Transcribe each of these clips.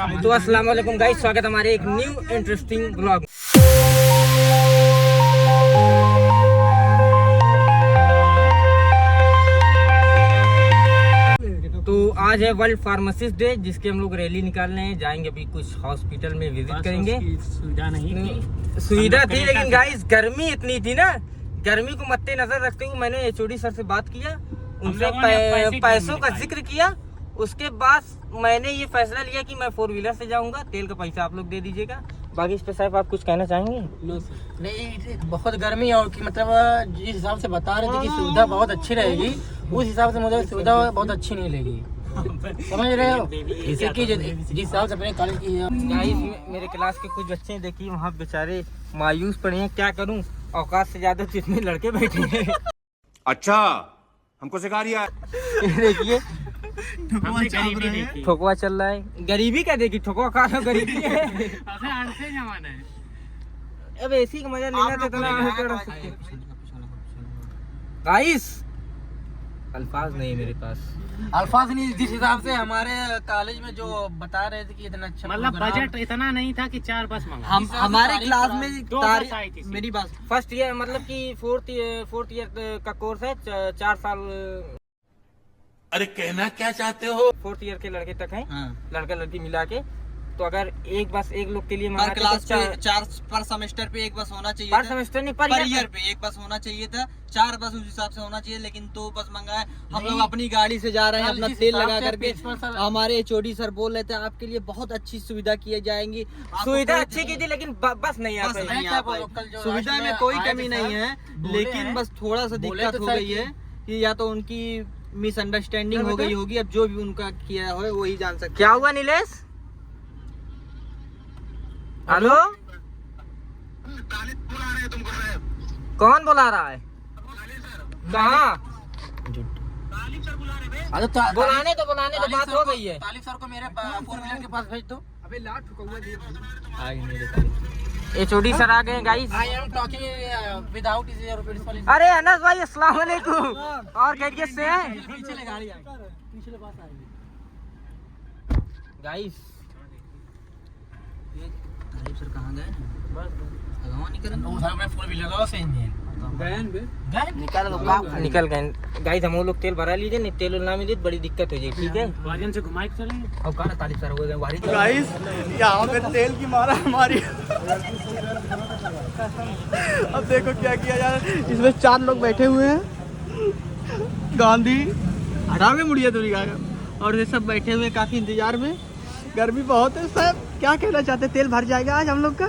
तो अस्सलाम वालेकुम गाइस, स्वागत हमारे एक न्यू इंटरेस्टिंग ब्लॉग। तो आज है वर्ल्ड फार्मासिस्ट डे, जिसके हम लोग रैली निकाल रहे हैं। जाएंगे अभी कुछ हॉस्पिटल में विजिट करेंगे। सुविधा थी लेकिन गाइस गर्मी इतनी थी ना, गर्मी को मद्देनजर रखते हुए मैंने एचओडी सर से बात किया, उनसे पैसों का जिक्र किया। उसके बाद मैंने ये फैसला लिया कि मैं 4 व्हीलर से जाऊंगा। तेल का पैसा आप लोग दे दीजिएगा। बाकी इस पे साहब आप कुछ कहना चाहेंगे? नहीं, बहुत गर्मी और कि मतलब जिस हिसाब से बता रहे थे कि सुविधा बहुत अच्छी रहेगी, उस हिसाब से मुझे सुविधा बहुत अच्छी नहीं लगी। समझ रहे हो? इसे कि जिस हिसाब से अपने कॉलेज की मेरे क्लास के कुछ बच्चे देखिए वहाँ बेचारे मायूस पड़े हैं। क्या करूँ, औकात से ज्यादा जितने लड़के बैठे हैं। अच्छा, हमको सिखा रही है। देखिए ठोकवा चल रहा है। गरीबी का देखिए, ठोकवा कहाँ गरीबी है। अब ऐसी का मजा लेना था। गाइस अल्फाज नहीं मेरे पास, अल्फाज नहीं। जिस हिसाब से हमारे कॉलेज में जो बता रहे थे कि इतना अच्छा मतलब बजट इतना नहीं था कि 4 बस मंगा। हम हमारे क्लास में मेरी बात फर्स्ट ईयर मतलब कि फोर्थ ईयर का कोर्स है, 4 साल। अरे कहना क्या चाहते हो? 4th ईयर के लड़के तक हैं। हाँ। लड़का लड़की मिला के। तो अगर एक बस एक लोग के लिए पर क्लास पे 4 पर सेमेस्टर पे एक बस होना चाहिए। पर सेमेस्टर नहीं, पर ईयर पे एक बस होना चाहिए था। 4 बस उस हिसाब से होना चाहिए, लेकिन 2 बस मंगाए। हम लोग अपनी गाड़ी से जा रहे हैं, अपना तेल लगा करके। हमारे एचओडी सर बोल रहे थे आपके लिए बहुत अच्छी सुविधा की जाएंगी। सुविधा अच्छी की थी लेकिन बस नहीं आ पाई। सुविधा में कोई कमी नहीं है, लेकिन बस थोड़ा सा दिक्कत हो गई है कि या तो उनकी मिसअंडरस्टैंडिंग हो गई होगी। अब जो भी उनका किया हो वही जान सकते। क्या हुआ नीलेश? हेलो, कौन बुला रहा है? कहाँ? बुलाने तो बात हो गई है। तालिब सर को मेरे 4 व्हीलर के पास भेज दो। अबे लाट एचओडी सर आ गए guys. I am talking without your principal. अरे अनस भाई अस्सलाम वालेकुम, और खैरियत से हैं? पीछे गाड़ी आ गई, पिछले पास आ गई। गाइस तालिब सर कहाँ गए? निकल गए गाइस। हम लोग तेल भरा लीजिए, नहीं तेल ना मिले बड़ी दिक्कत हो जाएगी। ठीक है, वाजन से घुमाए चलेंगे। अब कहाँ तालिब सर हो गए गाइस, यहाँ पे तेल की मारा हमारी। अब देखो क्या किया जा रहा है। इसमें 4 लोग बैठे हुए हैं। गांधी हटा में मुड़िया दूरी का, और ये सब बैठे हुए काफी इंतजार में। गर्मी बहुत है। सब क्या कहना चाहते? तेल भर जाएगा आज हम लोग का।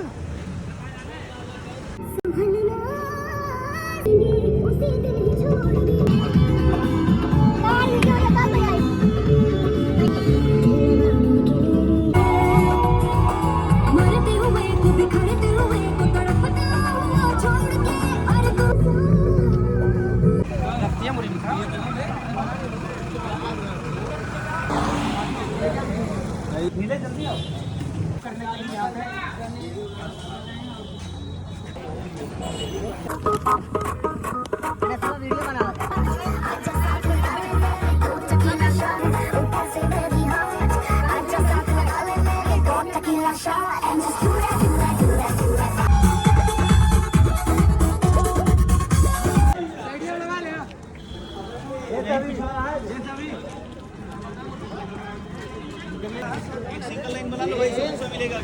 एक सिंगल लाइन बना लो भाई, समोसा मिलेगा।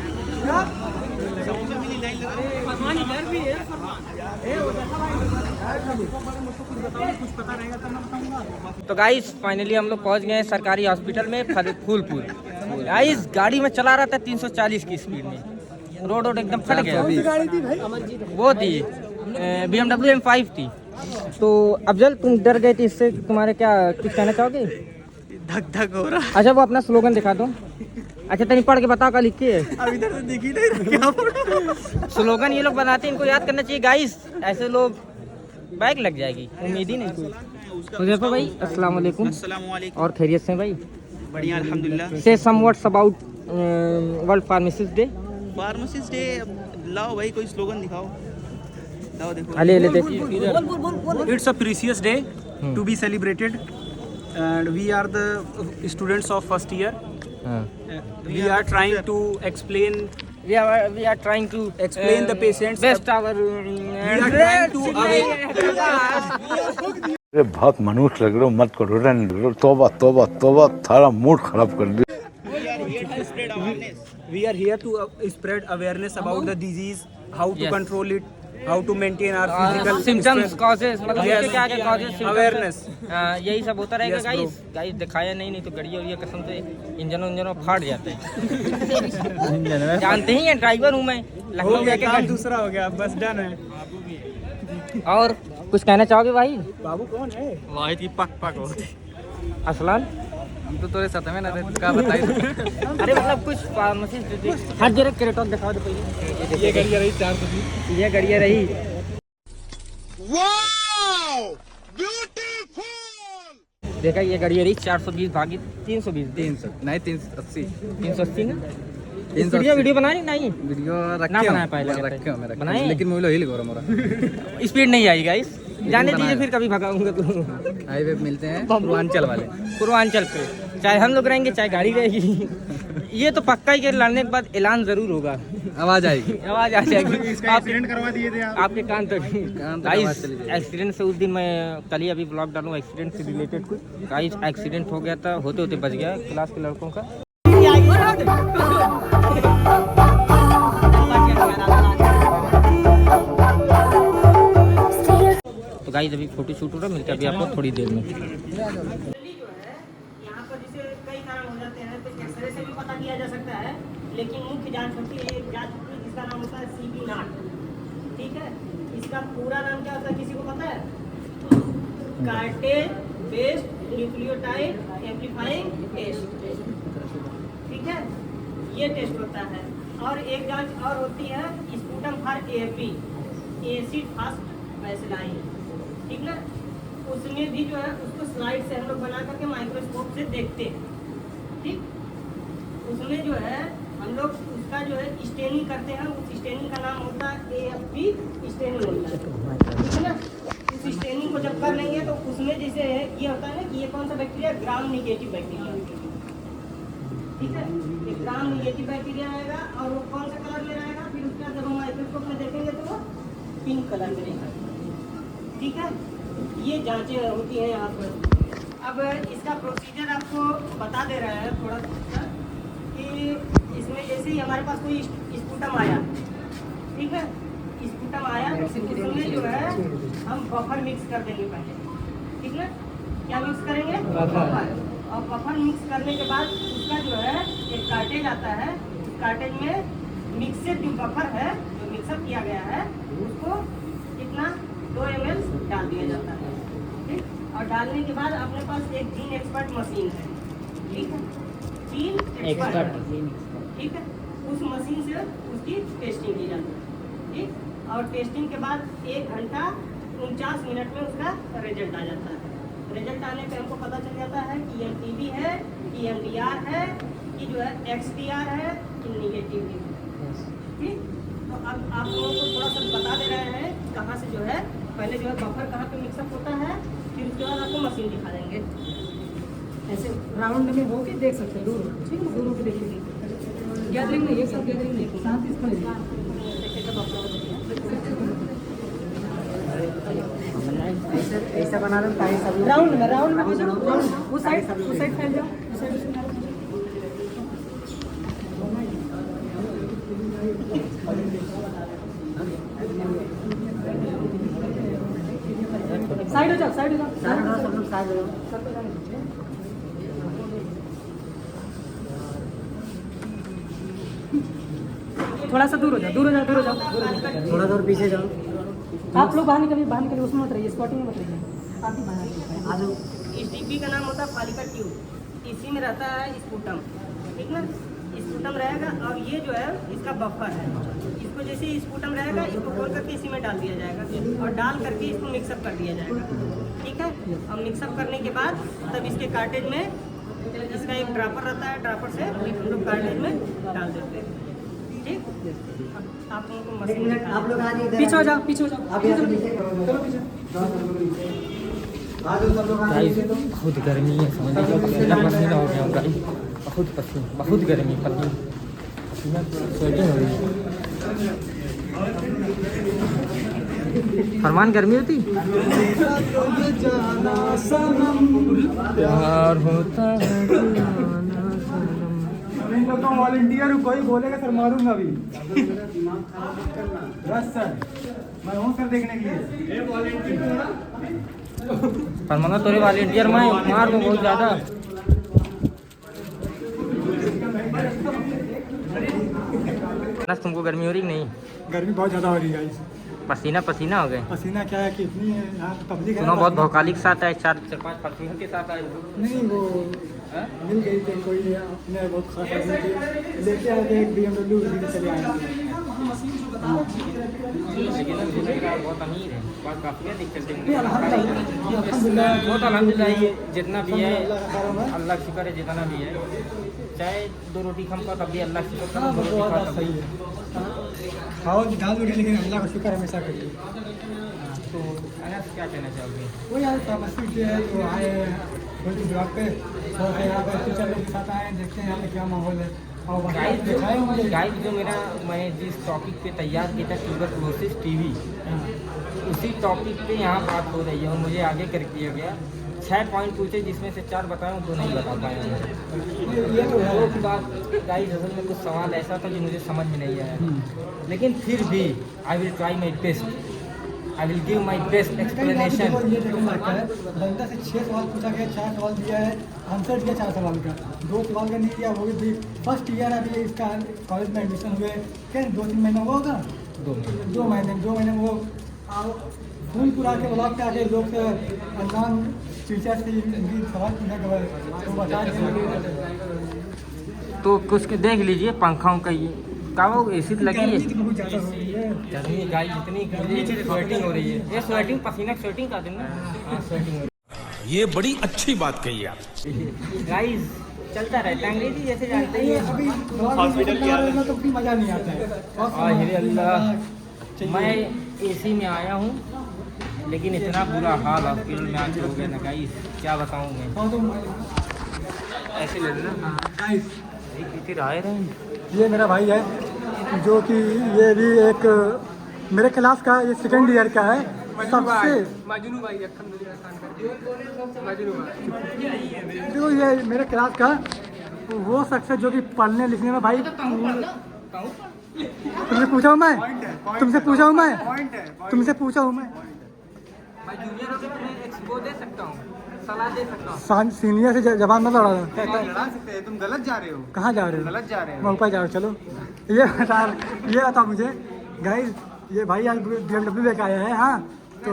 समोसा मिली लाइन लगा। तो गाइस फाइनली हम लोग पहुंच गए हैं सरकारी हॉस्पिटल में फूलपुर। गाइस गाड़ी में चला रहा था 340 की स्पीड में। रोड एकदम फट गया। वो थी BMW M5 थी। तो अफजल तुम डर गए थे इससे, तुम्हारे क्या कुछ कहना चाहोगे? धक धक हो रहा। अच्छा वो अपना स्लोगन दिखा दो। अच्छा तनी पढ़ के बताओ क्या लिखी है। अब इधर से दिख ही नहीं रहा क्या। स्लोगन ये लोग बनाते हैं, इनको याद करना चाहिए गाइस। ऐसे लोग बैग लग जाएगी, उम्मीद ही नहीं कोई। हुज़ैफा भाई अस्सलाम वालेकुम। और खैरियत से भाई? बढ़िया अल्हम्दुलिल्लाह। Say some words about world pharmacist day. Pharmacist day, लाओ भाई कोई स्लोगन दिखाओ। लाओ देखो। अले देखिए, It's a precious day to be celebrated, and we are the students of first year We are trying to explain we are trying to Explain the patients. best our we are trying to अरे बहुत मनुष्य लग रहे हो, मत करो, रहने दो, तौबा तौबा तौबा, थारा मूड खराब कर दिया। we are here to spread awareness about the disease, how to Yes. control it, how to maintain our physical symptoms strength. Causes मतलब Yes. उसके क्या क्या कॉजेस Awareness. यही सब होता रहेगा Yes, bro. गाइस। गाइस दिखाया नहीं तो गड़िया उड़िया कसम से इंजन फाट जाते हैं। जानते ही हैं ड्राइवर हूँ मैं, हो लखनऊ गया जाके काम दूसरा हो गया, बस डन है। और कुछ कहना चाहोगे भाई? बाबू कौन है? वाहिद की पक पक होती। असलान हम तो तेरे साथ में ना क्या बताइए। अरे मतलब कुछ फार्मेसी हर जगह क्रेटॉक दिखा दो पहले। ये गाड़ियाँ रही 420। ये गड़िया रही। देखा ये गड़िया रही 420 भागी 320 300 नहीं 380 380 ना। 380 वीडियो बनाई नहीं? वीडियो ना बनाया पहले कहते। रखे हो मेरा बनाए? लेकिन मोबाइल हिल गया मोरा। स्पीड नहीं आई गाइस, जाने दीजिए फिर कभी भगाऊंगा तो। हाईवे पे मिलते हैं पूर्वांचल वाले। पूर्वांचल पे चाहे हम लोग रहेंगे चाहे गाड़ी रहेगी। ये तो पक्का ही कि लड़ने के बाद ऐलान जरूर होगा, आवाज आएगी। आवाज आ जाएगी। एक्सीडेंट करवा दिए थे आप। आपके कान तक। कान तक गाइस आवाज चली जाएगी। एक्सीडेंट से उस दिन मैं कल ही अभी ब्लॉग डालूंगा एक्सीडेंट से रिलेटेड कुछ। गाइस एक्सीडेंट हो गया था, होते होते बच गया क्लास के लड़कों का। तो गाइस अभी फोटो शूट हो रहा है, मिलते हैं अभी आपको थोड़ी देर में। यहाँ पर जैसे कई कारण हो जाते हैं तो एक्सरे से भी पता किया जा सकता है, लेकिन मुख्य जांच होती है एक जांच होती है जिसका नाम होता है CB नॉट। ठीक है, इसका पूरा नाम क्या होता है किसी को पता है? Cartridge based nucleotide amplifying test. ठीक है, ये टेस्ट होता है। और एक जांच और होती है sputum for AFB, acid fast bacilli. ठीक ना, उसमें भी जो है उसको स्लाइड से हम लोग बना करके माइक्रोस्कोप से देखते हैं। ठीक, उसमें जो है हम लोग उसका जो है स्टेनिंग करते हैं, उस स्टेनिंग का नाम होता है AFB स्टेनिंग होता है। ठीक है ना, उस स्टेनिंग को जब कर लेंगे तो उसमें जैसे है ये होता है ना कि ये कौन सा बैक्टीरिया, ग्राम निगेटिव बैक्टीरिया। ठीक है, ये ग्राम निगेटिव बैक्टीरिया आएगा और वो कौन सा कलर में रहेगा, फिर उसके बाद जब हम माइक्रोस्कोप में देखेंगे तो वो पिंक कलर में रहेगा। ठीक है, ये जांचें होती हैं यहाँ पर। अब इसका प्रोसीजर आपको बता दे रहा है थोड़ा सा कि इसमें जैसे ही हमारे पास कोई स्पूटम आया, ठीक है, स्पूटम आया तो उसमें जो है हम बफर मिक्स कर देंगे पहले। ठीक है, क्या मिक्स करेंगे? बफर। और बफर मिक्स करने के बाद उसका जो है एक कार्टेज आता है, उस कार्टेज में मिक्सर जो बफर है जो मिक्सअप किया गया है उसको कितना 2 ml डाल दिया जाता है। ठीक, और डालने के बाद अपने पास एक जीन एक्सपर्ट मशीन है। ठीक है, जीन एक्सपर्ट। ठीक है, उस मशीन से उसकी टेस्टिंग की जाती है। ठीक, और टेस्टिंग के बाद 1 घंटा 49 मिनट में उसका रिजल्ट आ जाता है। रिजल्ट आने पे हमको पता चल जाता है कि MTB है कि MDR है कि जो है XDR है कि निगेटिव है। ठीक, तो अब आप लोगों को थोड़ा सा बता दे रहे हैं कहाँ से जो है पहले जो है बफर कहाँ पे मिक्सअप होता है, फिर उसके बाद आपको मशीन दिखा देंगे। ऐसे राउंड में होके देख सकते हैं, दूर ठीक है, दूर होके देखिए। गैदरिंग नहीं, ये सब गैदरिंग नहीं, साथ ही इसको ऐसा बना रहे हैं राउंड में हो जाओ, उस साइड फैल जाओ, उस साइड साइड हो जाओ, साइड हो जाओ, साइड हो जाओ। थोड़ा सा दूर हो जाओ, थोड़ा दूर पीछे जाओ। आप लोग बाहर निकलिए, उसमें मत रहिए, स्पॉटिंग में मत रहिए, आप ही बाहर निकलिए। इस डिब्बी का नाम होता है फालिका ट्यूब, इसी में रहता है स्पूटम। ठीक ना, स्पूटम रहेगा और ये जो है इसका बफर है। इसको जैसे ही स्पूटम रहेगा इसको खोल करके इसी में डाल दिया जाएगा और डाल करके इसको मिक्सअप कर दिया जाएगा। ठीक है, और मिक्सअप करने के बाद तब इसके कार्टेज में इसका एक ड्रापर रहता है, ड्रापर से हम लोग कार्टेज में डाल देते हैं। ठीक, आप लोगों को मशीन आप लोग पीछे हो जाओ, पीछे हो जाओ, चलो पीछे। बहुत गर्मी है, समझ लीजिए पसीना हो गया गाइस। बहुत पसीना, बहुत गर्मी, पसीना स्वेटिंग हो रही है। फरमान गर्मी होती प्यार होता है वॉलंटियर कोई बोलेगा सर मारूंगा अभी। बस सर मैं हूँ सर देखने के लिए। फरमाना तोरे वॉलंटियर मैं मार दूँ बहुत ज़्यादा। तुमको गर्मी हो रही कि नहीं? गर्मी बहुत ज़्यादा हो रही है गाइस। पसीना पसीना हो गए। पसीना क्या है कि इतनी है यहाँ पब्लिक है। सुनो बहुत भौकाली के साथ आए, 4-5 पत्नियों के साथ आए। नहीं वो मिल गई थी कोई अपने बहुत खास आदमी थे, लेके आए थे एक BMW चले आए थे। लेकिन मुझे लग रहा है बहुत अमीर है, बहुत काफ़ी दिक्कत है। बहुत अल्हम्दुलिल्लाह ये जितना भी है अल्लाह का शुक्र है, जितना भी है चाहे 2 रोटी कम का तब भी अल्लाह का शुक्र है, 2 रोटी खा तब भी। खाओ दाल रोटी लेकिन अल्लाह का शुक्र हमेशा करिए। तो अनस क्या कहना चाहोगे? वो यार मस्जिद जो है तो आए कोई जगह पे और यहाँ पर टीचर लोग के साथ आए, देखते हैं यहाँ पे क्या माहौल है। और गाइड जो मैं जिस टॉपिक पे तैयार किया था ट्यूबरकुलोसिस टीबी, उसी टॉपिक पे यहाँ बात हो रही है और मुझे आगे कर दिया गया। 6 पॉइंट पूछे जिसमें से 4 बताऊँ तो नहीं बता पाया। ये तो बात गाइड असल में कुछ सवाल ऐसा था जो मुझे समझ में नहीं आया, लेकिन फिर भी I will try my best, I will give my best explanation. ये देखो है बंदा से 6 सवाल पूछा गया, 4 सवाल दिया है, आंसर दिया 4 सवाल का, 2 सवाल का नहीं दिया। वो भी फर्स्ट ईयर अभी इसका कॉलेज में एडमिशन हुए क्या 2-3 महीना हुआ होगा। 2 महीने वो फूल पूरा के ब्लॉक पे आके लोग से अनजान टीचर से इनकी सवाल पूछा गया तो बता तो कुछ देख लीजिए पंखाओं का ये का वो एसी लगी है। बहुत ज़्यादा हो रही है गर्मी गाइस इतनी स्वेटिंग हो रही है। ये स्वेटिंग पसीना स्वेटिंग का दिन ना। हाँ स्वेटिंग हो रही ये बड़ी अच्छी बात कही आप। है गाइस, चलता रहता है अंग्रेजी जैसे जानते ही हैं। अभी हॉस्पिटल किया तो कोई मज़ा नहीं आता है। अरे अल्लाह, मैं एसी में आया हूँ लेकिन इतना बुरा हाल हॉस्पिटल में आज हो गया ना गाइस, क्या बताऊँ मैं। ऐसे ले लेना फिर आए रहे। ये मेरा भाई है जो कि ये भी एक मेरे क्लास का, ये 2nd ईयर का है। सबसे देखो ये मेरे क्लास का वो शख्स है जो कि पढ़ने लिखने में भाई तुमसे पूछा हूँ मैं मैं जूनियर होकर तुम्हें एक्सपो दे सकता हूँ, सलाह दे सकता हूँ। सीनियर से जवाब मत लड़ा। तुम गलत जा रहे हो। कहाँ जा रहे हो? गलत जा रहे हो। मैं ऊपर जा रहा हूँ। चलो ये बता मुझे गाइस, ये भाई आज BMW लेके आया है। हाँ तो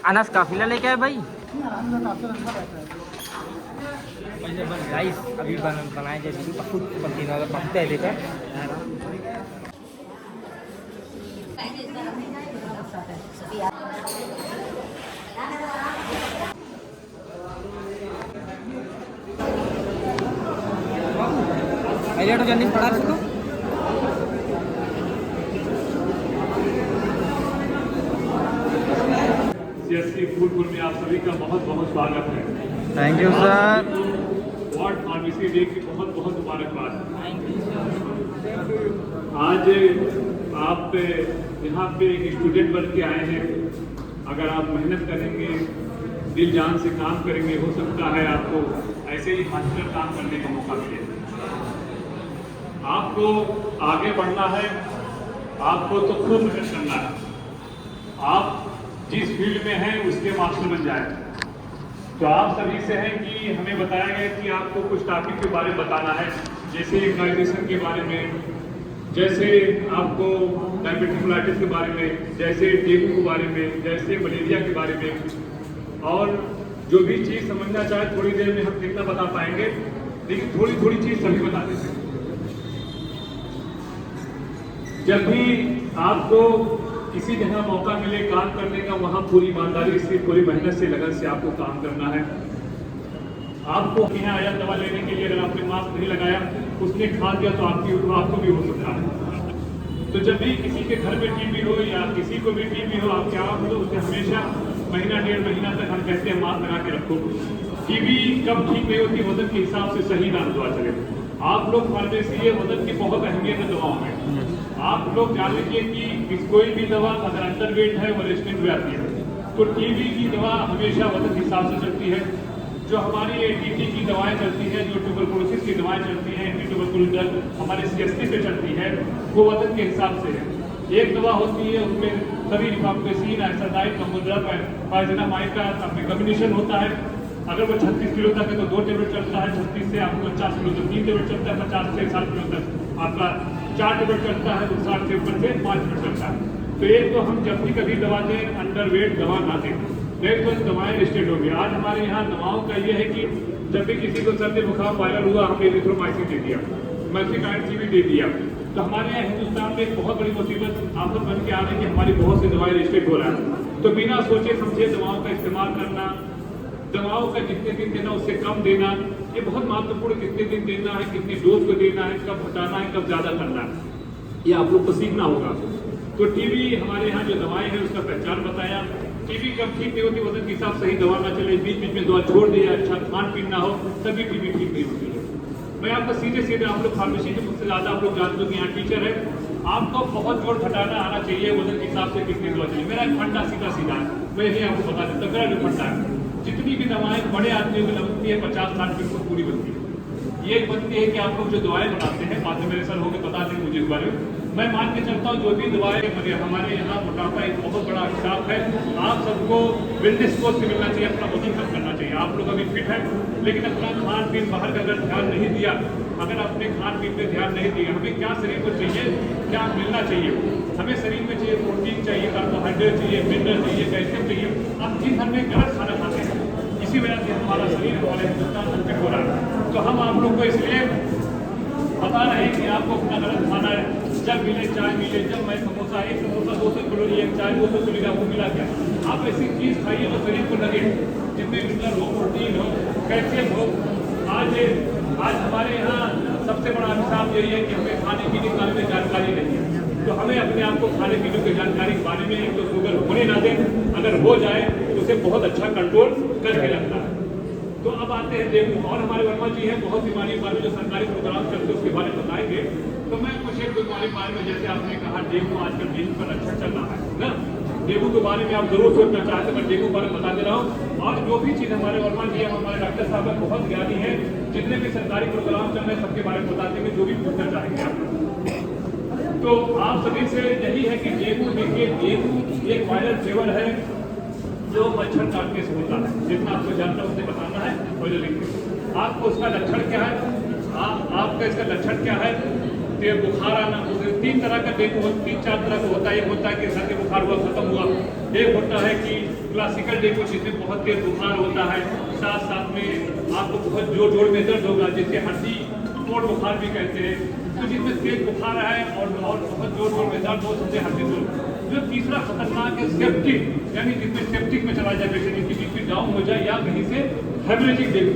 अनस काफिला लेके आए भाई। गाइस अभी बनाए जैसे बहुत पसीना पकते है लेकर। तो जल्दी पढ़ा सकते हो। CSC फूलपुर में आप सभी का बहुत बहुत स्वागत है। Thank you sir. Ward pharmacy day की बहुत बहुत मुबारकबाद। आज आप यहाँ पे एक स्टूडेंट बन के आए हैं। अगर आप मेहनत करेंगे, दिल जान से काम करेंगे, हो सकता है आपको ऐसे ही हॉस्पिटल काम करने का मौका मिले। आपको आगे बढ़ना है, आपको तो खूब मेहनत करना है। आप जिस फील्ड में हैं उसके मास्टर बन जाए। तो आप सभी से है कि हमें बताया गया कि आपको कुछ टॉपिक के बारे में बताना है, जैसे इम्यूनाइजेशन के बारे में, जैसे आपको डायबिटीज के बारे में, जैसे डेंगू के बारे में, जैसे मलेरिया के बारे में। और जो भी चीज़ समझना चाहे थोड़ी देर में हम कितना बता पाएंगे, लेकिन थोड़ी थोड़ी चीज़ सभी बता देते हैं। जब भी आपको किसी जगह मौका मिले काम करने का, वहाँ पूरी ईमानदारी से, पूरी मेहनत से, लगन से आपको काम करना है। आपको यहाँ आया दवा लेने के लिए, अगर आपने मास्क नहीं लगाया, उसने खा दिया तो आपको भी हो सकता है। तो जब भी किसी के घर में टीबी हो या किसी को भी टीबी हो, आप क्या हो, उसे हमेशा महीना 1.5 महीना तक हम कहते हैं मास्क लगा के रखो। टीबी कब ठीक नहीं होती, वजन के हिसाब से सही ना दवा चले। आप लोग फार्मेसी है, वजन की बहुत अहमियत है दवाओं में। आप लोग जान लीजिए कि कोई भी दवा अगर अंडर वेट है वो रेजिस्टेंट में आती है, तो टीबी की दवा हमेशा वजन के हिसाब से चलती है। जो हमारी एटीटी की दवाएं चलती हैं, जो ट्यूबरकुलोसिस की दवाएं चलती हैं, एंटी ट्यूबरकुलोस ड्रग हमारे CST पे चलती है, वो वजन के हिसाब से है। एक दवा होती है उसमें सभी रिफाम्पिसिन, आइसोडाइन, कम्बुड्रा, पाइजनामाइड का कॉम्बिनेशन होता है। अगर वो 36 किलो तक है तो 2 टेबलेट चलता है, 36 से आपको 50 किलो तक 3 टेबलेट चलता है, 50 से 60 किलो तक आपका 4 टेबलेट चलता है, तो 60 से ऊपर से 5 टेबलेट चलता है। तो एक तो हम जब भी कभी दवा दें अंडर वेट दवा ना दें, नहीं तो दवाएं रिस्ट्रिक्ट होंगी। आज हमारे यहाँ दवाओं का ये है कि जब भी किसी को सर्दी बुखार वायरल हुआ हमने एरिथ्रोमाइसिन दे दिया, मल्टीकाइंड भी दे दिया। तो हमारे यहाँ हिंदुस्तान में एक बहुत बड़ी मुसीबत आफत बन के आ रही है कि हमारी बहुत सी दवाएं रिस्ट्रिक्ट हो रहा है। तो बिना सोचे समझे दवाओं का इस्तेमाल करना, दवाओं का जितने दिन देना उससे कम देना, ये बहुत महत्वपूर्ण। कितने दिन देना है, कितनी डोज को देना है, कब हटाना है, कब ज्यादा करना है, ये आप लोग को सीखना होगा। तो टीबी हमारे यहाँ जो दवाएं हैं उसका पहचान बताया। टीबी कब ठीक नहीं होती, वजन के हिसाब सही दवा ना चले, बीच बीच में दवा छोड़ दे, अच्छा खान पीन ना हो, तभी टीबी ठीक नहीं होती है। मैं आपको सीधे आप लोग फार्मेसी के मुझसे ज्यादा आप लोग जानते हो कि यहाँ टीचर है, आपको बहुत जोड़ घटाना आना चाहिए वजन के हिसाब से कितनी दवा चाहिए। मेरा एक फंडा सीधा है, मैं यही आपको बता देता हूँ। मेरा जो फंडा है, जितनी भी दवाएं बड़े आदमियों में लगती है 50-60 मिनट को पूरी बनती है। ये बनती है कि आप लोग जो दवाएं बनाते हैं, बाद में मेरे सर होकर बता दें मुझे इस बारे में। मैं मान के चलता हूँ जो भी दवाएं हमारे यहाँ मोटापा एक बहुत बड़ा अभिशाप है। आप सबको वेलनेस कोच से मिलना चाहिए, अपना वजन कम करना चाहिए। आप लोग अभी फिट है, लेकिन अपना खान पीन बाहर का अगर ध्यान नहीं दिया, अगर अपने खान पीन पे ध्यान नहीं दिया, हमें क्या शरीर को चाहिए, क्या मिलना चाहिए, हमें शरीर में चाहिए प्रोटीन चाहिए, कार्बोहाइड्रेट चाहिए, मिनरल चाहिए, कैल्शियम चाहिए। अब जिस हमें गलत खाना खाते हैं, इसी वजह से हमारा शरीर हमारे हिंदुस्तान अनफिट हो रहा है। तो हम आप लोग को इसलिए बता रहे हैं कि आपको अपना गलत खाना है। जब मिले चाय मिले, जब मैं समोसा, एक समोसा 200 कैलोरी, एक चाय 200 कैलोरी, आपको मिला क्या? आप ऐसी चीज़ खाइए जो शरीर को लगे, जिसमें मिनरल हो, प्रोटीन हो, कैल्शियम हो। आज हमारे यहाँ सबसे बड़ा अभिशाप यही है कि हमें खाने पीने के बारे में जानकारी नहीं है। तो हमें अपने आप को खाने पीने की जानकारी के बारे में, एक तो शुगर होने ना दें, अगर हो जाए तो उसे बहुत अच्छा कंट्रोल करके रखना है। तो अब आते हैं डेंगू, और हमारे वर्मा जी हैं, बहुत बीमारी के बारे में जो सरकारी प्रोग्राम चलते हैं उसके बारे में बताएंगे। तो मैं कुछ एक बीमारी के बारे में, जैसे आपने कहा डेंगू, आजकल डेंगू का लक्षण चल रहा है ना, डेंगू के बारे में आप जरूर सोचना चाहते हैं। मैं डेंगू के बारे में बता दे रहा हूँ। और जो भी चीज़ हमारे वर्मा जी हैं, हमारे डॉक्टर साहब हैं, बहुत ज्ञानी है, जितने भी सरकारी प्रोग्राम चल रहे हैं सबके बारे में बता देंगे, जो भी पूछना चाहेंगे आप। तो आप सभी से यही है कि डेंगू, देखिए डेंगू एक वायरल फीवर है जो मच्छर काटने से होता है। जितना आपको जानना उसे बताना है और लिखिए। आपको उसका लक्षण क्या है, आपका इसका लक्षण क्या है? तेज बुखार आना। 3 तरह का डेंगू, 3-4 तरह का होता है। एक होता है कि सर्दी बुखार हुआ खत्म हुआ, एक होता है कि क्लासिकल डेंगू जिसमें बहुत तेज बुखार होता है, साथ साथ में आपको बहुत जोड़ में दर्द होगा, जिसे हड्डी तोड़ बुखार भी कहते हैं। तो जिसमें तेज बुखार है और बहुत जोड़ में दर्द हो, उससे हड्डी तोड़। जो तीसरा खतरनाक है सेप्टिक, यानी जिसमें सेप्टिक में चला जाए पेशेंट, इसकी बीपी डाउन हो जाए, या कहीं से हेमरेजिक डेंगू।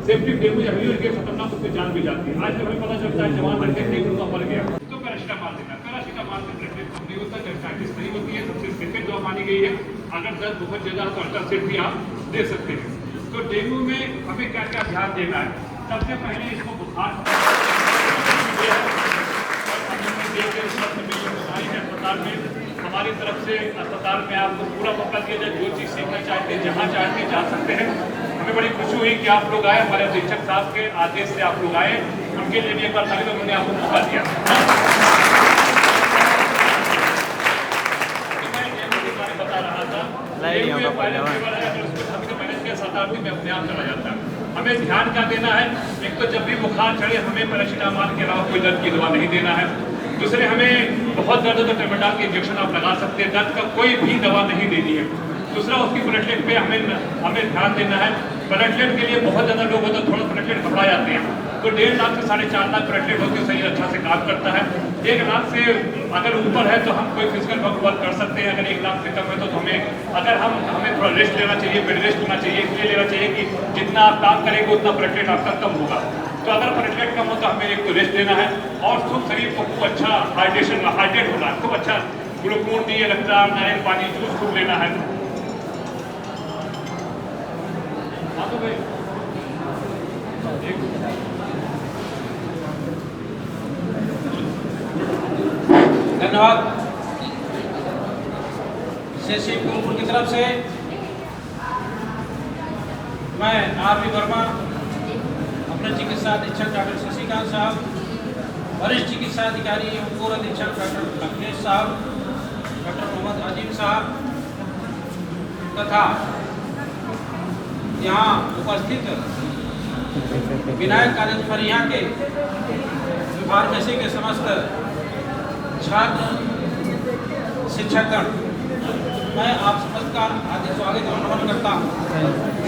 सेप्टिक डेंगू या हेमरेजिक के खतरनाक, उससे जान भी जाती है। आज हमें पता चलता है जवान लड़के डेंगू का मर गया तो पैरासिटामॉल देना। पैरासिटामॉल से प्लेटलेट कम नहीं होता, डायबिटीज नहीं होती है, सबसे सेफेस्ट दवा मानी गई है। अगर दर्द बहुत ज्यादा तो अल्ट्रासेट भी आप दे सकते हैं। तो डेंगू में हमें क्या क्या ध्यान देना है? सबसे पहले इसको बुखार अस्पताल में, हमारी तरफ से अस्पताल में आपको पूरा मौका दिया जाए, जो चीज़ सीखना चाहते हैं, जहाँ चाहते हैं जा सकते हैं। हमें बड़ी खुशी हुई कि आप लोग आए, हमारे अधीक्षक साहब के आदेश से आप लोग आए, उनके लिए भी एक बार तारीफ, उन्होंने आपको मौका दिया। मैं डेंगू के बारे में बता रहा था, डेंगू एक वायरल फीवर है, अगर उसको सभी को मैनेज किया 7-8 दिन में अपने आप चला जाता है। हमें ध्यान क्या देना है? एक तो जब भी बुखार चढ़े हमें पैरासिटामॉल के अलावा कोई दर्द की दवा नहीं देना है। दूसरे, हमें बहुत दर्द हो तो ट्रेमाडोल के इंजेक्शन आप लगा सकते हैं, दर्द का कोई भी दवा नहीं देनी है। दूसरा, उसकी प्लेटलेट पे हमें ध्यान देना है। प्लेटलेट के लिए बहुत ज़्यादा लोग होते हैं, थोड़ा प्लेटलेट घबरा जाते हैं, तो 1.5 लाख से 4.5 लाख प्लेटलेट होकर शरीर अच्छा से काम करता है। 1 लाख से अगर ऊपर है तो हम कोई फिजिकल वर्क कर सकते हैं, अगर 1 लाख से कम है तो हमें थोड़ा रेस्ट लेना चाहिए, बेड रेस्ट होना चाहिए। इसलिए लेना चाहिए कि जितना आप काम करेंगे उतना प्लेटलेट आपका कम होगा। तो अगर प्लेटलेट कम हो तो हमें एक तो रेस्ट लेना है, और खूब शरीर को खूब अच्छा हाइड्रेट होना है, खूब अच्छा ग्लूकोन डी, इलेक्ट्रॉन, नारियल पानी, जूस खूब लेना है। धन्यवाद। सीएससी फूलपुर की तरफ से मैं आर.वी. वर्मा, अपने चिकित्सा अधीक्षक डॉक्टर शशिकांत साहब, वरिष्ठ चिकित्सा अधिकारी एवं पूर्व अधीक्षक डॉक्टर अखिलेश साहब, डॉक्टर मोहम्मद अजीम साहब तथा यहाँ उपस्थित विनायक कॉलेज फरिया के फार्मेसी के समस्त छात्र शिक्षकगण, मैं आप समस्त का हार्दिक स्वागत एवं नमन करता हूँ।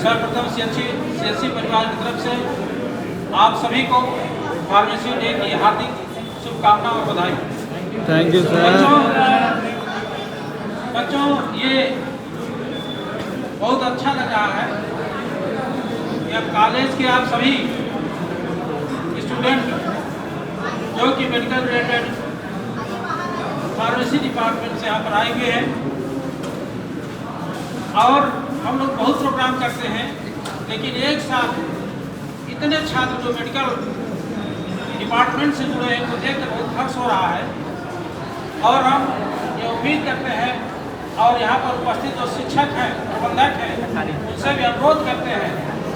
सर्वप्रथम सीएससी परिवार की तरफ से आप सभी को फार्मेसी डे की हार्दिक शुभकामनाएं और बधाई। Thank you sir. बच्चों, ये बहुत अच्छा लग रहा है कि अब कॉलेज के आप सभी स्टूडेंट जो कि मेडिकल रिलेटेड फार्मेसी डिपार्टमेंट से यहाँ पर आए हुए हैं, और हम लोग बहुत प्रोग्राम करते हैं, लेकिन एक साथ इतने छात्र जो मेडिकल डिपार्टमेंट से जुड़े हैं, उनको देखकर बहुत हर्ष हो रहा है। और हम ये उम्मीद करते हैं और यहाँ पर उपस्थित जो शिक्षक हैं, प्रबंधक हैं, उनसे भी अनुरोध करते हैं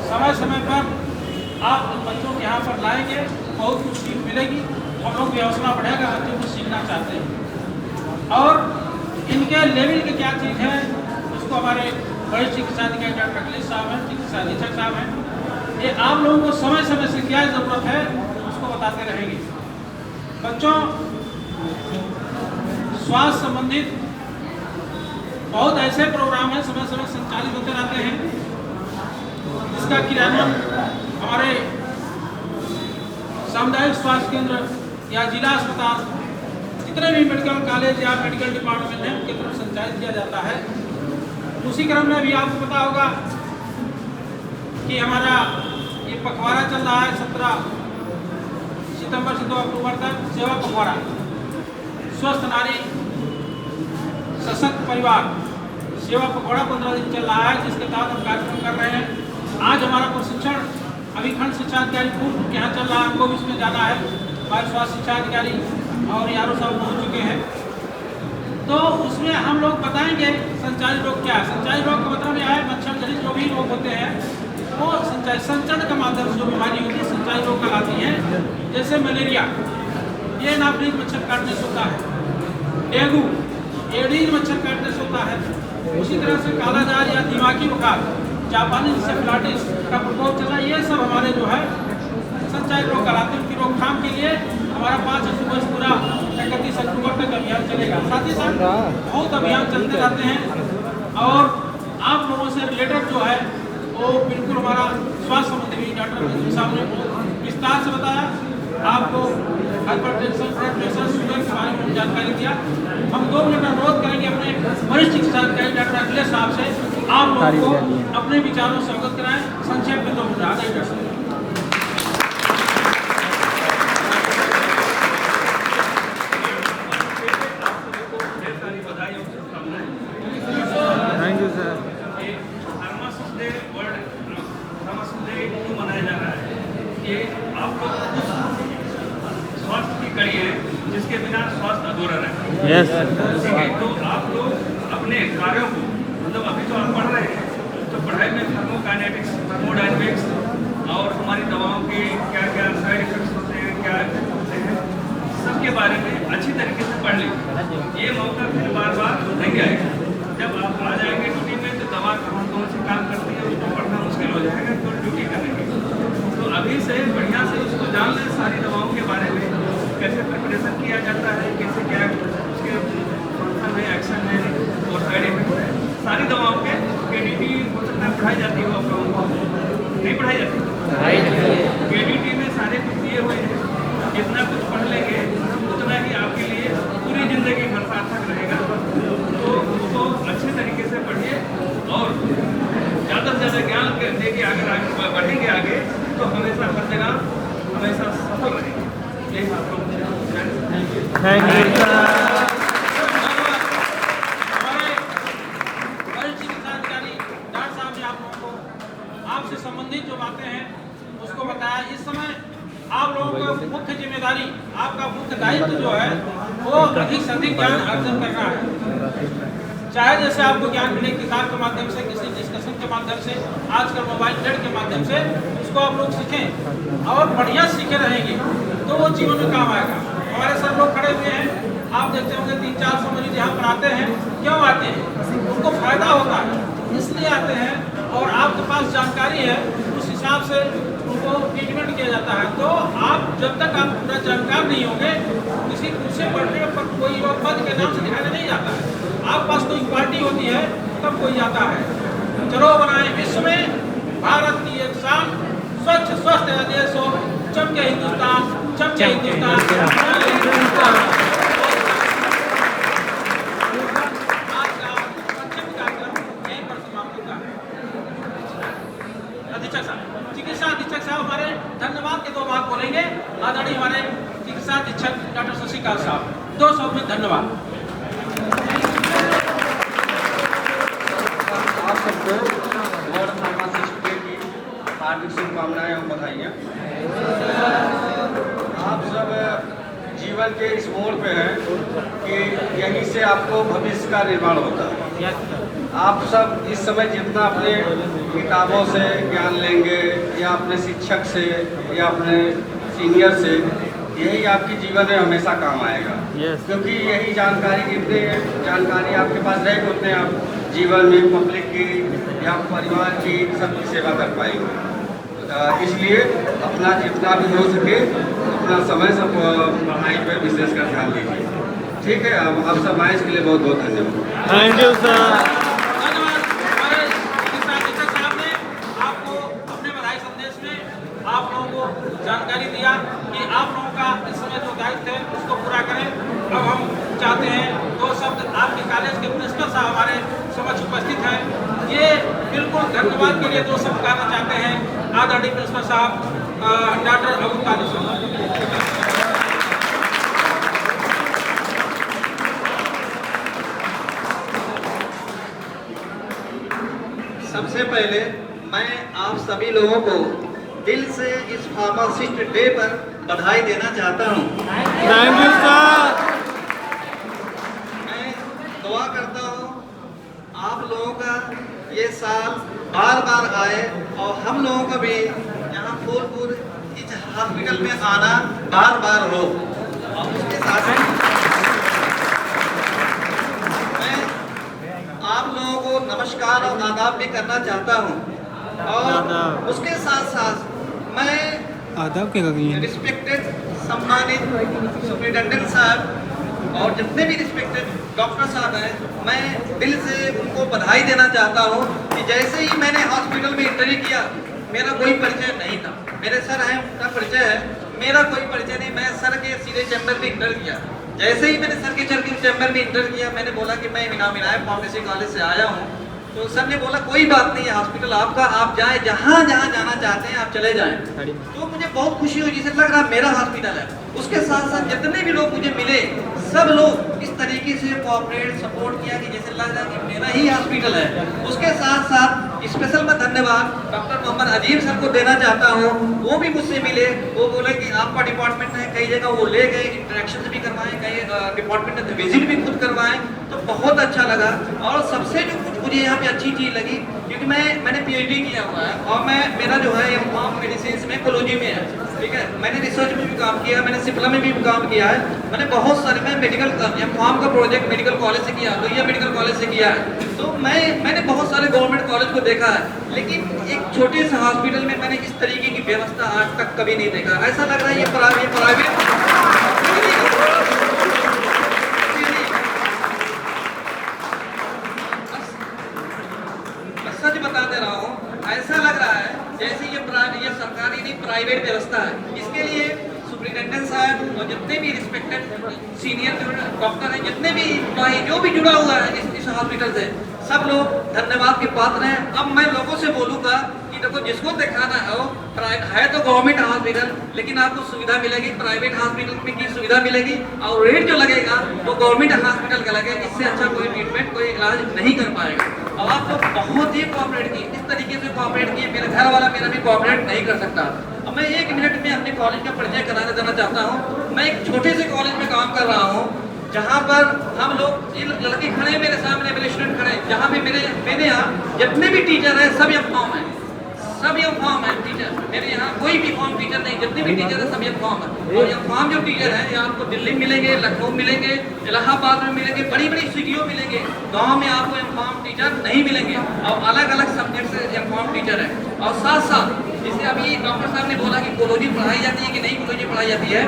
समय समय पर आप उन बच्चों को यहाँ पर लाएंगे, बहुत कुछ सीख मिलेगी, हम लोग भी हौसला बढ़ेगा, बच्चों को सीखना चाहते हैं। और इनके लेवल की क्या चीज़ है उसको हमारे वरिष्ठ चिकित्सा अधिकारी डॉक्टर अखिलेश साहब हैं, चिकित्सा अधीक्षक साहब हैं, ये आप लोगों को समय समय से क्या ज़रूरत है उसको बताते रहेंगे। बच्चों, स्वास्थ्य संबंधित बहुत ऐसे प्रोग्राम हैं समय समय संचालित होते रहते हैं, जिसका क्रियान्वयन हमारे सामुदायिक स्वास्थ्य केंद्र या जिला अस्पताल, जितने भी मेडिकल कॉलेज या मेडिकल डिपार्टमेंट हैं, उनके तरफ संचालित किया जाता है। उसी क्रम में भी आपको पता होगा कि हमारा ये पखवाड़ा चल रहा है 17 सितंबर से 2 अक्टूबर तक, सेवा पखवाड़ा, स्वस्थ नारी सशक्त परिवार सेवा पखवाड़ा 15 दिन चल रहा है, जिसके तहत हम कार्यक्रम कर रहे हैं। आज हमारा प्रशिक्षण अभी खंड शिक्षा अधिकारी पूर्व के यहाँ चल रहा है, हमको भी इसमें जाना है। हमारे स्वास्थ्य शिक्षा अधिकारी और यारों साहब पहुँच चुके हैं, तो उसमें हम लोग बताएंगे संचारी रोग क्या है। संचारी रोग का मतलब यह है मच्छर जनित जो भी रोग होते हैं वो संचरण के माध्यम से जो बीमारी होती है संचारी रोग कहलाती है। जैसे मलेरिया, ये नाभीज मच्छर काटने से होता है। डेंगू, एडीज मच्छर काटने से होता है। उसी तरह से कालाजार या दिमागी बुखार, जापानी इंसेफेलाइटिस का प्रकोप चला, ये सब हमारे जो है संचारी रोग कहलाते हैं। उनकी रोकथाम के लिए हमारा 5 अक्टूबर से पूरा 31 अक्टूबर तक अभियान चलेगा। साथ ही साथ बहुत अभियान चलते रहते हैं, और आप लोगों से रिलेटेड जो है वो बिल्कुल हमारा स्वास्थ्य संबंधी भी डॉक्टर साहब ने विस्तार से बताया। आपको हाइपरटेंशन, ब्लड प्रेशर, शुगर के बारे में जानकारी दिया। हम 2 मिनट अनुरोध करेंगे अपने वरिष्ठ चिकित्सा अधिकारी डॉक्टर अखिलेश साहब से, आप लोगों को अपने विचारों से अवगत कराएं। संक्षेप में 2 मिनट आ जाए। Thank you sir. मनाया जा रहा है, ये आप लोग स्वास्थ्य की कड़ी है, जिसके बिना स्वास्थ्य अधूरा है। यस। ठीक है, तो आप लोग अपने कार्यों को, मतलब अभी तो आप पढ़ रहे हैं, तो पढ़ाई में थर्मोकाइनेटिक्स, थर्मोडायनेमिक्स और हमारी दवाओं के क्या क्या साइड इफेक्ट्स होते हैं, क्या इफेक्ट होते हैं, सबके बारे में अच्छी तरीके से पढ़ लीजिए। ये मौका फिर बार बार नहीं आएगा। जब आप आ जाएंगे ड्यूटी में, तो दवा कौन सी काम करती है उसको पढ़ना मुश्किल हो जाएगा, तो ड्यूटी करेंगे। तो अभी से बढ़िया से उसको जान लें, सारी दवाओं के बारे में, कैसे प्रिपरेशन किया जाता है, कैसे क्या उसके फंक्शन है, एक्शन है और साइड इफेक्ट है। सारी दवाओं के KDT हो सकता है पढ़ाई जाती हो, आप लोगों को नहीं पढ़ाई जाती। KDT में सारे कुछ दिए हुए हैं, जितना कुछ पढ़ लेंगे उतना ही आपके लिए पूरी ज़िंदगी भर सार्थक रहेगा। तो उसको अच्छे तरीके से पढ़िए और ज़्यादा से ज़्यादा ज्ञान देके अगर आगे बढ़ेंगे आगे, तो हमेशा हर जगह हमेशा सफल रहेंगे। यही आप लोग थैंक यू सर। हमारे वरिष्ठ चिकित्सा अधिकारी डॉक्टर साहब ने आप लोगों को आपसे संबंधित को बताया, इस समय आप लोगों का मुख्य जिम्मेदारी, आपका मुख्य दायित्व जो है वो अधिक से अधिक ज्ञान अर्जन करना है। चाहे जैसे आपको ज्ञान मिले किताब के माध्यम से, किसी डिस्कशन के माध्यम से, आजकल मोबाइल नेट के माध्यम से, उसको आप लोग सीखें और बढ़िया सीखे रहेंगे तो वो जीवन में काम आएगा। हमारे सर लोग खड़े हुए हैं, आप देखते होंगे 300-400 मरीज यहाँ पर आते हैं। क्यों आते हैं? उनको फायदा होता है इसलिए आते हैं, और आपके पास जानकारी है उस हिसाब से उनको ट्रीटमेंट किया जाता है। तो आप जब तक आप पूरा जानकार नहीं होंगे, किसी कुर्सी पढ़ने पर कोई पद के नाम से दिखाने नहीं जाता है। आपके पास कोई पार्टी होती है तब कोई जाता है। चलो बनाए विश्व में भारत की एक शान, स्वच्छ स्वस्थ देश हो, चमके हिंदुस्तान, चमके हिंदुस्तान। चिकित्सा अधीक्षक साहब हमारे धन्यवाद के 2 बात बोलेंगे। आदरणीय हमारे चिकित्सा अधीक्षक डॉक्टर शशिकांत साहब 2 शब्द में धन्यवाद। आप सबको वर्ल्ड फार्मासिस्ट डे की हार्दिक शुभकामनाएं और बधाइयाँ। आप सब जीवन के इस मोड़ पे हैं कि यहीं से आपको भविष्य का निर्माण होता है। आप सब इस समय जितना अपने किताबों से ज्ञान लेंगे या अपने शिक्षक से या अपने सीनियर से, यही आपके जीवन में हमेशा काम आएगा। क्योंकि यही जानकारी, जितने जानकारी आपके पास रहेगी उतने आप जीवन में पब्लिक की या परिवार की सबकी सेवा कर पाएंगे। इसलिए अपना जितना भी हो सके अपना समय सब पढ़ाई पर विशेषकर ध्यान दीजिए। ठीक है, आप सब आए इसके लिए बहुत बहुत धन्यवाद। Thank you sir. आप लोगों को जानकारी दिया कि आप लोगों का इस समय जो दायित्व है उसको पूरा करें। अब हम चाहते हैं 2 शब्द आपके कॉलेज के प्रिंसिपल साहब हमारे समक्ष उपस्थित हैं, ये बिल्कुल धन्यवाद के लिए 2 शब्द कहना चाहते हैं। आदरणीय प्रिंसिपल साहब डॉक्टर अबू तालिब साहब। सबसे पहले मैं आप सभी लोगों को दिल से इस फार्मासिस्ट डे पर बधाई देना चाहता हूँ। Thank you sir. मैं दुआ करता हूँ आप लोगों का ये साल बार बार आए और हम लोगों का भी यहाँ फूलपुर इस हॉस्पिटल में आना बार बार हो। और उसके साथ मैं आप लोगों को नमस्कार और आदाब भी करना चाहता हूँ। और उसके साथ साथ मैं आदाब क्या करेंगे? रिस्पेक्टेड सम्मानित सुपरिटेंडेंट साहब और जितने भी रिस्पेक्टेड डॉक्टर साहब हैं, मैं दिल से उनको बधाई देना चाहता हूँ कि जैसे ही मैंने हॉस्पिटल में इंटरव्यू किया, मेरा कोई परिचय नहीं था। मेरे सर हैं, उनका परिचय है, मेरा कोई परिचय नहीं। मैं सर के सीधे चैम्बर में इंटर किया। जैसे ही मैंने सर के चैम्बर में इंटर किया, मैंने बोला कि मैं इनाम विनायक फार्मेसी कॉलेज से आया हूँ। तो सर ने बोला कोई बात नहीं है, हॉस्पिटल आपका, आप जाएं जहाँ जहाँ जाना चाहते हैं आप चले जाएं। तो मुझे बहुत खुशी हुई, जिसे लग रहा मेरा हॉस्पिटल है। उसके साथ साथ जितने भी लोग मुझे मिले, सब लोग इस तरीके से कोऑपरेट सपोर्ट किया कि जैसे लग रहा कि मेरा ही हॉस्पिटल है। उसके साथ साथ स्पेशल मैं धन्यवाद डॉक्टर मोहम्मद अजीब सर को देना चाहता हूँ। वो भी मुझसे मिले, वो बोले कि आपका डिपार्टमेंट है, कई जगह वो ले गए, इंटरेक्शन भी करवाएं, कई डिपार्टमेंट ने विजिट भी खुद करवाएं, तो बहुत अच्छा लगा। और सबसे जो कुछ मुझे यहाँ पे अच्छी चीज़ लगी, क्योंकि मैंने PhD किया हुआ है और मेरा जो है एमकॉम मेडिसिन में कोलॉजी में है। ठीक है, मैंने रिसर्च में भी काम किया, मैंने सिप्ला में भी काम किया है, मैंने बहुत सारे, मैं मेडिकल एमकॉम का प्रोजेक्ट मेडिकल कॉलेज से किया, लोहिया मेडिकल कॉलेज से किया है। तो मैंने बहुत सारे गवर्नमेंट कॉलेज को देखा है, लेकिन एक छोटे से हॉस्पिटल में मैंने इस तरीके की व्यवस्था आज तक कभी नहीं देखा। ऐसा लग रहा है ये प्राइवेट सच बता दे रहा हूँ, ऐसा लग रहा है जैसे ये सरकारी नहीं प्राइवेट व्यवस्था है। इसके लिए सुपरिटेंडेंट साहब और जितने भी रिस्पेक्टेड सीनियर डॉक्टर हैं, जितने भी एम्प्लॉई जो भी जुड़ा हुआ है इस हॉस्पिटल से, सब लोग धन्यवाद के पात्र हैं। अब मैं लोगों से बोलूँगा कि देखो जिसको दिखाना हो है तो गवर्नमेंट हॉस्पिटल, लेकिन आपको सुविधा मिलेगी प्राइवेट हॉस्पिटल में की सुविधा मिलेगी, और रेट जो लगेगा वो गवर्नमेंट हॉस्पिटल का लगेगा। इससे अच्छा कोई ट्रीटमेंट कोई इलाज नहीं कर पाएगा। और आपको बहुत ही कोऑपरेट की, इस तरीके से कोऑपरेट किए, मेरे घर वाला मेरा भी कोऑपरेट नहीं कर सकता। अब मैं 1 मिनट में अपने कॉलेज का परिचय कराने देना चाहता हूँ। मैं एक छोटे से कॉलेज में काम कर रहा हूँ, जहाँ पर हम लोग ये लड़के खड़े मेरे सामने, मेरे स्टूडेंट खड़े, जहाँ पे मेरे यहाँ जितने भी टीचर हैं सब यूनिफॉर्म है, सब यूनिफॉर्म है टीचर। मेरे यहाँ कोई भी फॉर्म टीचर नहीं, जितने भी टीचर हैं सब यूनिफॉर्म है। और यूनिफॉर्म जो टीचर हैं ये आपको दिल्ली में मिलेंगे, लखनऊ मिलेंगे, इलाहाबाद में मिलेंगे, बड़ी बड़ी सिटियों मिलेंगे। गाँव में आपको यूनिफॉर्म टीचर नहीं मिलेंगे, और अलग अलग सब्जेक्ट से यूनिफॉर्म टीचर है। और साथ साथ जैसे अभी डॉक्टर साहब ने बोला कि कोलोजी पढ़ाई जाती है कि नहीं कोलोजी पढ़ाई जाती है,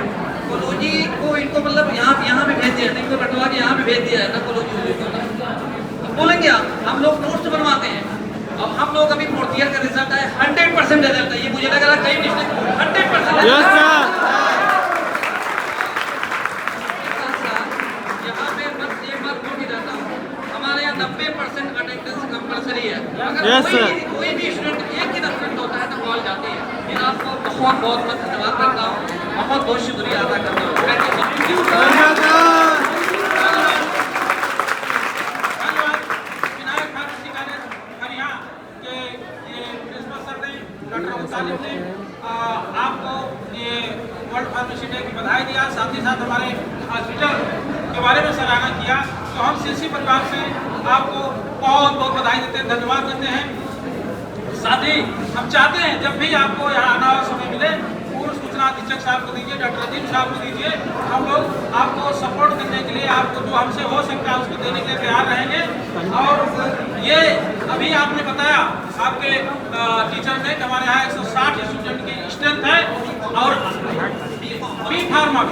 कोलोजी को इनको मतलब यहाँ पे भेज दिया, इनको बटवा के यहाँ पे भेज दिया है ना कोलोजी। बोलेंगे हम लोग नोट्स बनवाते हैं। अब हम लोग अभी 4th ईयर का रिजल्ट है, 100% रिजल्ट है। ये मुझे लग रहा है कई मिस्टेक 100%। यहाँ पे बस एक बात बोल के जाता हूँ, हमारे यहाँ 90% अटेंडेंस कंपलसरी है। अगर कोई भी स्टूडेंट एक ही एब्सेंट होता है तो कॉल जाती है। मैं आपको बहुत बहुत धन्यवाद करता हूँ, बहुत बहुत शुक्रिया अदा करता हूँ। आपको ये वर्ल्ड फार्मेसी डे की बधाई दिया, साथ ही साथ हमारे हॉस्पिटल के बारे में सराहना किया। तो हम सीसी परिवार से आपको बहुत बहुत बधाई देते हैं, धन्यवाद देते हैं। साथ ही हम चाहते हैं जब भी आपको यहाँ आना और समय मिले, पूर्व सूचना अधीक्षक साहब को दीजिए, डॉक्टर अजीम साहब को दीजिए। हम लोग आपको सपोर्ट करने के लिए, आपको जो हमसे हो सकता है उसको देने के लिए तैयार रहेंगे। और ये अभी आपने बताया आपके टीचर ने कि हमारे यहाँ 160 स्टूडेंट की स्ट्रेंथ है, और बी फार्मा,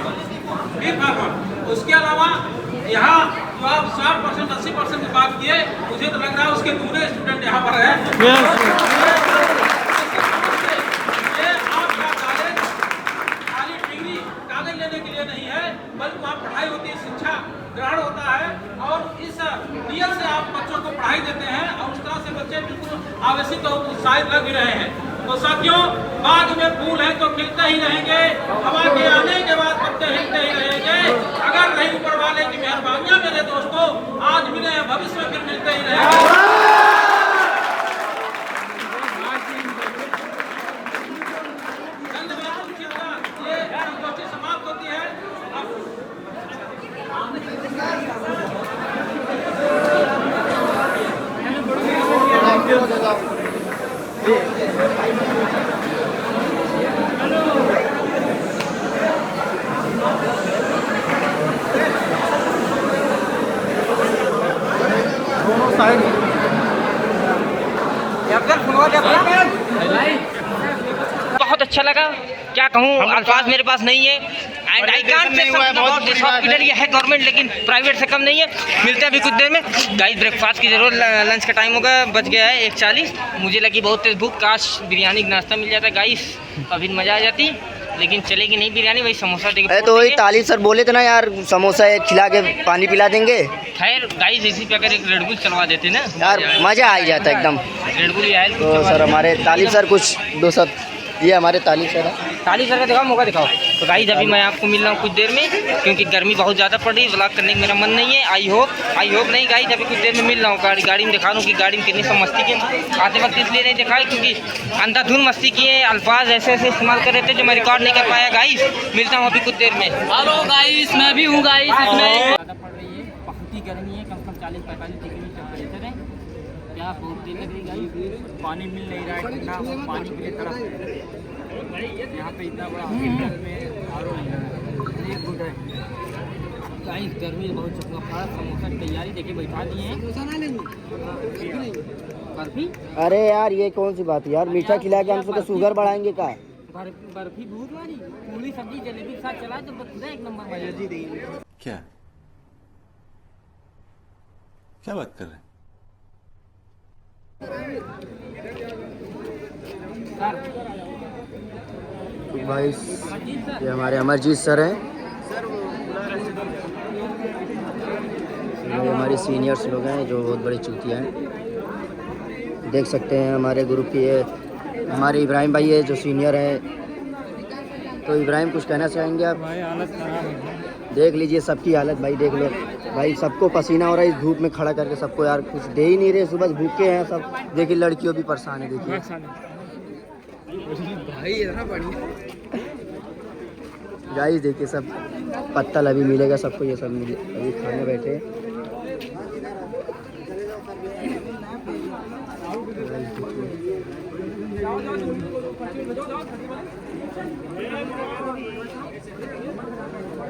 उसके अलावा यहाँ जो आप 60% 80% की बात किए, मुझे तो लग रहा है उसके दूसरे स्टूडेंट यहाँ पर है। ये आपका कॉलेज खाली डिग्री कागज लेने के लिए नहीं है, बल्कि वहाँ पढ़ाई होती है, शिक्षा ग्रहण होता है, और इस नियत से आप बच्चों को पढ़ाई देते हैं, और उस तरह से बच्चे बिल्कुल आवेशित और उत्साहित लग रहे हैं। तो साथियों, बाग में फूल है तो खिलते ही रहेंगे, हवा के आने के बाद पत्ते हिलते ही रहेंगे। अगर नहीं ऊपर वाले की मेहरबानियां मेरे दोस्तों, आज मिले हैं, भविष्य में फिर मिलते ही रहेंगे। ये संगोष्ठी समाप्त होती है। बहुत अच्छा लगा, क्या कहूँ, अल्फाज मेरे पास नहीं है। And I can't say this hospital ये है गवर्नमेंट, लेकिन प्राइवेट से कम नहीं है। मिलते हैं अभी कुछ देर में गाइस, ब्रेकफास्ट की जरूर, लंच का टाइम होगा, बज गया है 1:40। मुझे लगी बहुत तेज भूख, काश बिरयानी का नाश्ता मिल जाता गाइस, अभी मज़ा आ जाती, लेकिन चलेगी नहीं बिरयानी, वही समोसा देंगे। तो वही तालिब सर बोले थे ना यार, समोसा एक खिला के पानी पिला देंगे। खैर गाइस, इसी पे अगर एक रेडबुल चलवा देते ना यार, मज़ा आ ही जाता एकदम। रेडबुल आए तो सर हमारे तालिब सर कुछ दो सब, ये हमारे तालिब सर है। तालिब सर का दिखाओ, मौका दिखाओ। तो गाइस अभी मैं आपको मिल रहा हूँ कुछ देर में, क्योंकि गर्मी बहुत ज़्यादा पड़ रही है, व्लॉग करने का मेरा मन नहीं है। आई होप नहीं गाइस, अभी कुछ देर में मिल रहा हूँ। गाड़ी में दिखा रहा हूँ कि गाड़ी में कितनी सब मस्ती की। आते वक्त इसलिए नहीं दिखाई क्योंकि अंधाधुन मस्ती की है, अल्फाज ऐसे इस्तेमाल कर रहे थे जो मैं रिकॉर्ड नहीं कर पाया। गाइस मिलता हूँ अभी कुछ देर में। हेलो गाइस, मैं भी हूँ गाइस। ज़्यादा पड़ रही है, बहुत ही गर्मी है, कम से कम 40-45 डिग्री टेम्परेचर है। क्या बहुत देर लग रही गाइस, पानी मिल नहीं रहा है, ठंडा पानी के लिए तरफ यहाँ पे इतना बड़ा हॉस्पिटल में और एक गुड है गाइस, गर्मी बहुत चुका पड़ा। समोसा की तैयारी देखिए, बैठा दिए हैं। बर्फी, अरे यार ये कौन सी बात है यार, मीठा खिला के हम सबका शुगर बढ़ाएंगे का? बर्फी दूध वाली पूरी सब्जी जलेबी के साथ चला तो पूरा एक नंबर मजा जी देगी। क्या क्या बात कर रहे हैं? भाई ये हमारे अमरजीत सर हैं, ये हमारे सीनियर्स लोग हैं जो बहुत बड़े चूतिया हैं। देख सकते हैं हमारे ग्रुप की ये हमारे इब्राहिम भाई है जो सीनियर है। तो इब्राहिम कुछ कहना चाहेंगे आप? भाई हालत खराब है, देख लीजिए सबकी हालत भाई, देख लो भाई, सबको पसीना हो रहा है इस धूप में खड़ा करके, सबको यार कुछ दे ही नहीं रहे, सुबह भूखे हैं सब। देखिए लड़कियों भी परेशान है, देखिए भाई इतना बढ़िया। गाइस देखिए सब पत्तल अभी मिलेगा सबको, ये सब मिले अभी खाने बैठे।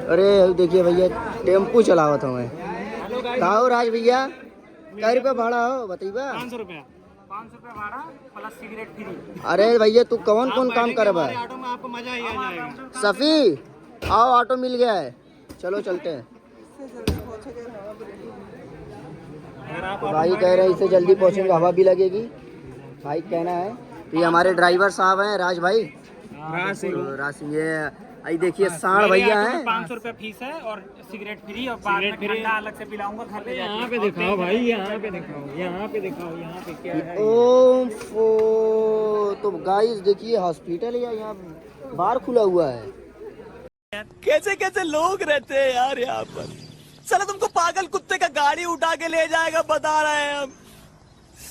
अरे देखिए भैया टेम्पू चलावत हूँ मैं। कहा हो राज भैया, कै रुपया भाड़ा हो बताइए? 500 रुपया भाड़ा प्लस सिगरेट फ्री। अरे भैया तू कौन कौन काम कर बा? ऑटो में आपको मजा ही आ जाएगा। सफ़ी आओ, ऑटो मिल गया है, चलो चलते हैं। तो भाई कह रहे हैं इससे जल्दी पहुँचेंगे, हवा भी लगेगी, भाई कहना है। तो ये हमारे ड्राइवर साहब हैं राज भाई, राज सिंह। ये आई देखिए साढ़ भैया हैं। 500 रुपया फीस है और सिगरेट फ्री, और बाद में ठंडा अलग से पिलाऊंगा घर पे। यहाँ पे दिखाओ भाई, यहाँ पे दिखाओ, यहाँ पे दिखाओ, यहाँ पे क्या है? ओफो, तो गाइस देखिए हॉस्पिटल है, यहाँ बार खुला हुआ है। कैसे कैसे लोग रहते हैं यार यहाँ पर। चलो तुमको पागल कुत्ते का गाड़ी उठा के ले जाएगा, बता रहे हैं हम।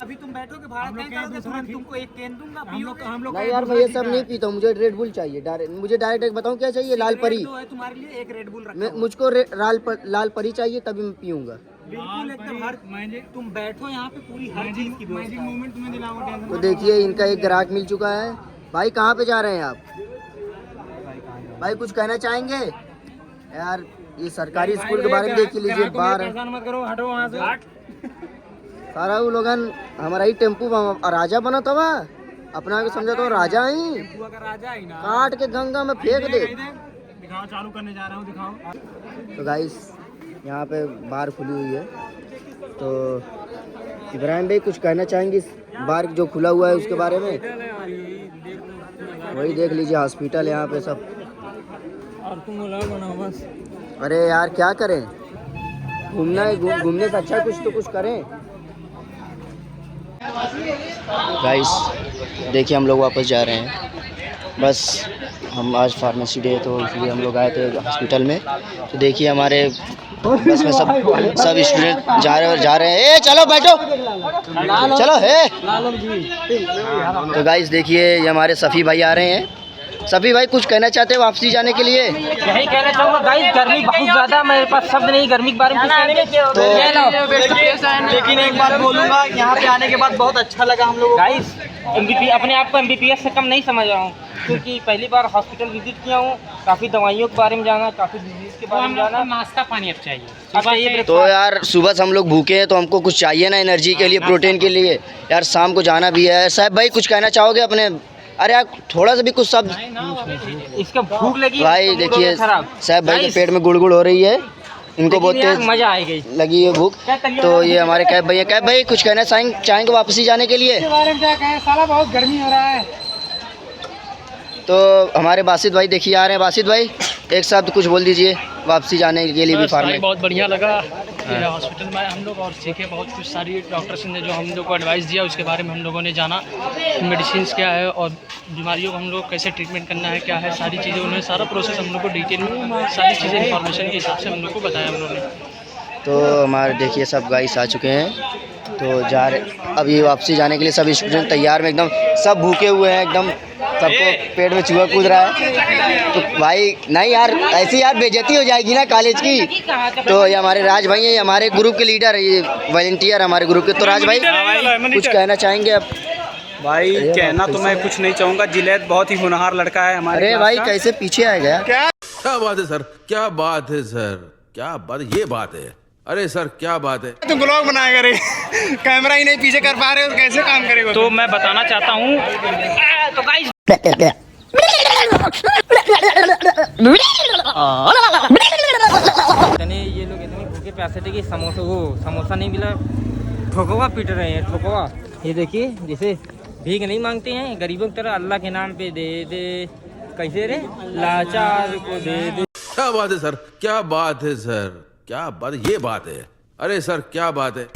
अभी तुम बैठोगे भाड़ा कहीं करोगे, तुरंत तुमको एक केन दूंगा, हम लोग नहीं यार मैं ये सब नहीं पीता हूँ, मुझे रेड बुल चाहिए डायरेक्ट। मुझे डायरेक्ट एक बताऊँ क्या चाहिए? लाल परी। तुम्हारे लिए एक रेड बुल मैं मुझको लाल परी चाहिए, तभी मैं पीऊँगा। बिल्कुल एकदम हर तुम बैठो यहाँ पे, पूरी हर चीज की मैजिक मूवमेंट तुम्हें दिलाऊंगा। तो देखिए इनका एक ग्राहक मिल चुका है। भाई कहाँ पे जा रहे हैं आप? भाई कुछ कहना चाहेंगे यार? ये सरकारी स्कूल के बारे में देख लीजिए, बाहर मत करो, हटो वहाँ से। सारा वो लोगन हमारा ही टेम्पू राजा बना था, अपना के समझा तो राजा ही काट के गंगा में फेंक दे। दिखाओ, चालू करने जा रहा हूँ, दिखाओ। तो गाइस यहाँ पे बार खुली हुई है, तो इब्राहिम भाई कुछ कहना चाहेंगे इस बार जो खुला हुआ है उसके बारे में? वही देख लीजिए हॉस्पिटल यहाँ पे सब। और तुम व्लॉग बनाओ बस। अरे यार क्या करें, घूमना है, घूमने से अच्छा कुछ तो कुछ करें। गाइस देखिए हम लोग वापस जा रहे हैं, बस हम आज फार्मेसी डे तो इसलिए हम लोग आए थे हॉस्पिटल में। तो देखिए हमारे बस में सब स्टूडेंट जा रहे हैं। ए चलो बैठो, चलो है। तो गाइस देखिए ये हमारे सफ़ी भाई आ रहे हैं। सभी भाई कुछ कहना चाहते हैं वापसी जाने के लिए? यही कहना चाहूँगा गाइस, गर्मी बहुत ज़्यादा, मेरे पास शब्द नहीं गर्मी के बारे में कुछ कहने के। लेकिन एक बात बोलूँगा, यहाँ पे आने के बाद बहुत अच्छा लगा हम लोग। गाइस अपने आप को MBBS से कम नहीं समझ रहा हूँ, क्योंकि पहली बार हॉस्पिटल विजिट किया हूँ, काफ़ी दवाइयों के बारे में जाना, काफ़ी डिजीज के बारे में जाना। नाश्ता पानी अब चाहिए। तो यार सुबह से हम लोग भूखे हैं, तो हमको कुछ चाहिए ना एनर्जी के लिए, प्रोटीन के लिए यार, शाम को जाना भी है। साहब भाई कुछ कहना चाहोगे अपने? अरे यार थोड़ा सा भी कुछ शब्द। इसका भूख लगी भाई देखिए साहब भाई के पेट में गुड़गुड़ हो रही है, इनको बहुत तेज मजा आएगी लगी है भूख। तो ये हमारे कैब भैया, कैब भाई कुछ कहना चाहेंगे वापसी जाने के लिए? क्या कहें, साला बहुत गर्मी हो रहा है। तो हमारे बासित भाई देखिए आ रहे हैं। बासित भाई एक शब्द कुछ बोल दीजिए वापसी जाने के लिए भी फार्मेसी। बहुत बढ़िया लगा हॉस्पिटल में हम लोग, और सीखे बहुत कुछ। सारी डॉक्टर्स ने जो हम लोग को एडवाइस दिया उसके बारे में हम लोगों ने जाना, मेडिसिन क्या है और बीमारियों को हम लोग कैसे ट्रीटमेंट करना है, क्या है, सारी चीज़ें उन्होंने सारा प्रोसेस हम लोग को डिटेल में सारी चीज़ें इन्फॉर्मेशन के हिसाब से हम लोग को बताया उन्होंने। तो हमारे देखिए सब गाइस आ चुके हैं, तो जा रहे अब ये वापसी जाने के लिए। सब स्टूडेंट तैयार में एकदम, सब भूखे हुए हैं एकदम, सबको पेट में चूहा कूद रहा है। तो भाई नहीं यार ऐसी यार बेइज्जती हो जाएगी ना कॉलेज की। तो ये हमारे राज भाई हैं, हमारे ग्रुप के लीडर, ये वॉलंटियर हमारे ग्रुप के। तो राज भाई कुछ कहना चाहेंगे आप? भाई कहना तो मैं कुछ नहीं चाहूँगा, जिलेद बहुत ही होनहार लड़का है हमारे। अरे भाई कैसे पीछे आ गया? क्या बात है सर, क्या बात है सर, क्या बात, ये बात है। अरे सर क्या बात है। तुम ब्लॉग बनाएगा रे, कैमरा ही नहीं पीछे कर पा रहे हो, कैसे काम करेगा? तो मैं बताना चाहता हूँ, तो गाइस ये लोग इतने भूखे प्यासे थे कि समोसा नहीं मिला, ठोकवा पीट रहे हैं, ठोकवा। ये देखिए जैसे भीख नहीं मांगते हैं गरीबों की तरह, अल्लाह के नाम पे दे दे, कैसे रे, लाचार को दे दे। क्या बात है सर, क्या बात है सर, क्या बात, ये बात है। अरे सर क्या बात है।